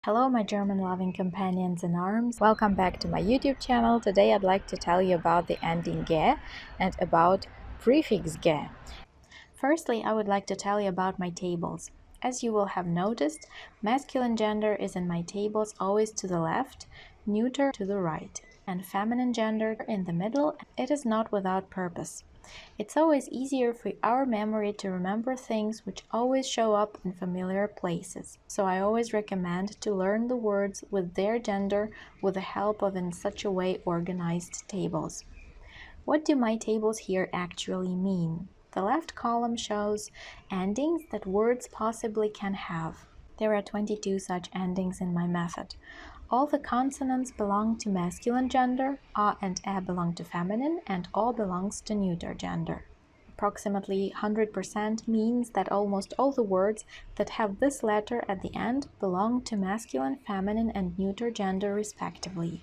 Hello my German-loving companions in arms, welcome back to my YouTube channel. Today I'd like to tell you about the ending Ge and about Prefix Ge. Firstly, I would like to tell you about my tables. As you will have noticed, masculine gender is in my tables always to the left, neuter to the right, and feminine gender in the middle. It is not without purpose. It's always easier for our memory to remember things which always show up in familiar places. So I always recommend to learn the words with their gender with the help of in such a way organized tables. What do my tables here actually mean? The left column shows endings that words possibly can have. There are 22 such endings in my method. All the consonants belong to masculine gender, a and e belong to feminine, and o belongs to neuter gender. Approximately 100% means that almost all the words that have this letter at the end belong to masculine, feminine, and neuter gender respectively.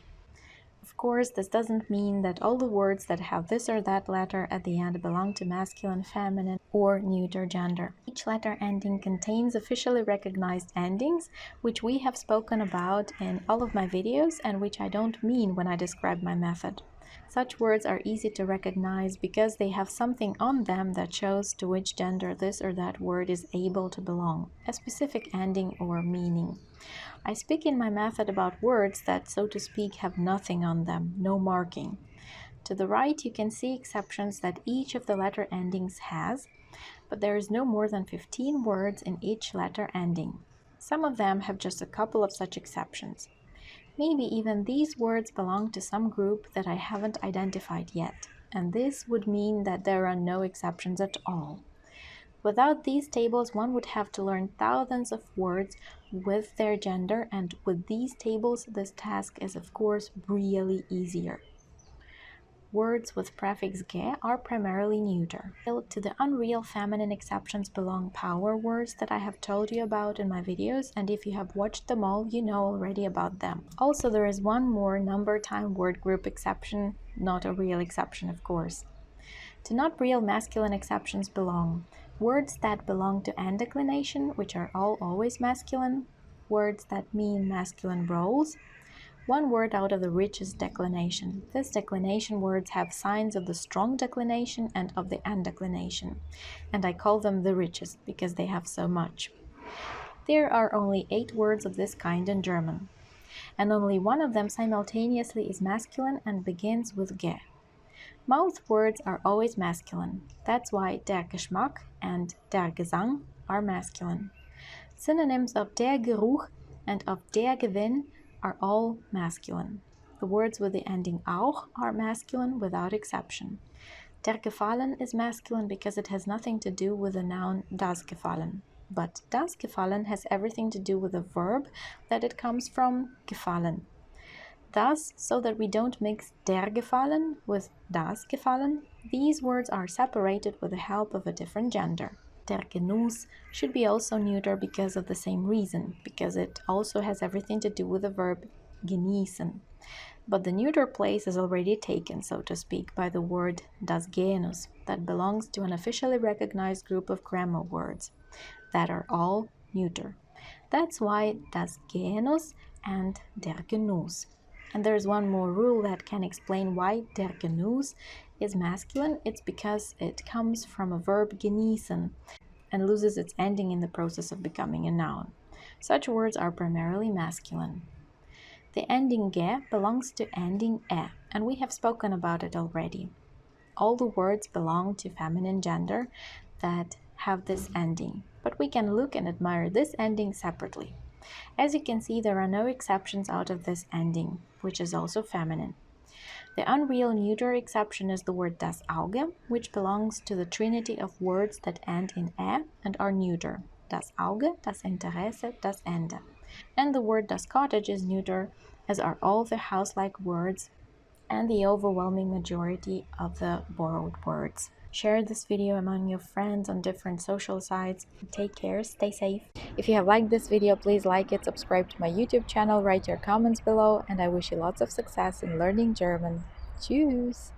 Of course, this doesn't mean that all the words that have this or that letter at the end belong to masculine, feminine, or neuter gender. Each letter ending contains officially recognized endings, which we have spoken about in all of my videos and which I don't mean when I describe my method. Such words are easy to recognize because they have something on them that shows to which gender this or that word is able to belong, a specific ending or meaning. I speak in my method about words that, so to speak, have nothing on them, no marking. To the right, you can see exceptions that each of the letter endings has, but there is no more than 15 words in each letter ending. Some of them have just a couple of such exceptions. Maybe even these words belong to some group that I haven't identified yet, and this would mean that there are no exceptions at all. Without these tables, one would have to learn thousands of words with their gender, and with these tables, this task is of course really easier. Words with prefix Ge are primarily neuter. To the unreal feminine exceptions belong power words that I have told you about in my videos, and if you have watched them all, you know already about them. Also, there is one more number time word group exception, not a real exception of course. To not real masculine exceptions belong words that belong to n declination, which are all always masculine, words that mean masculine roles, one word out of the richest declination. This declination words have signs of the strong declination and of the n declination, and I call them the richest because they have so much. There are only 8 words of this kind in German, and only one of them simultaneously is masculine and begins with Ge. Most words are always masculine. That's why der Geschmack and der Gesang are masculine. Synonyms of der Geruch and of der Gewinn are all masculine. The words with the ending auch are masculine without exception. Der Gefallen is masculine because it has nothing to do with the noun das Gefallen. But das Gefallen has everything to do with the verb that it comes from, gefallen. Thus, so that we don't mix der Gefallen with das Gefallen, these words are separated with the help of a different gender. Der Genus should be also neuter because of the same reason, because it also has everything to do with the verb genießen. But the neuter place is already taken, so to speak, by the word das Genus, that belongs to an officially recognized group of grammar words that are all neuter. That's why das Genus and der Genuss. And there's one more rule that can explain why der Genus is masculine. It's because it comes from a verb genießen and loses its ending in the process of becoming a noun. Such words are primarily masculine. The ending Ge belongs to ending E, and we have spoken about it already. All the words belong to feminine gender that have this ending, but we can look and admire this ending separately. As you can see, there are no exceptions out of this ending, which is also feminine. The unreal neuter exception is the word das Auge, which belongs to the trinity of words that end in E and are neuter. Das Auge, das Interesse, das Ende. And the word das Cottage is neuter, as are all the house-like words and the overwhelming majority of the borrowed words. Share this video among your friends on different social sites. Take care, stay safe. If you have liked this video, please like it, subscribe to my YouTube channel, write your comments below, and I wish you lots of success in learning German. Tschüss!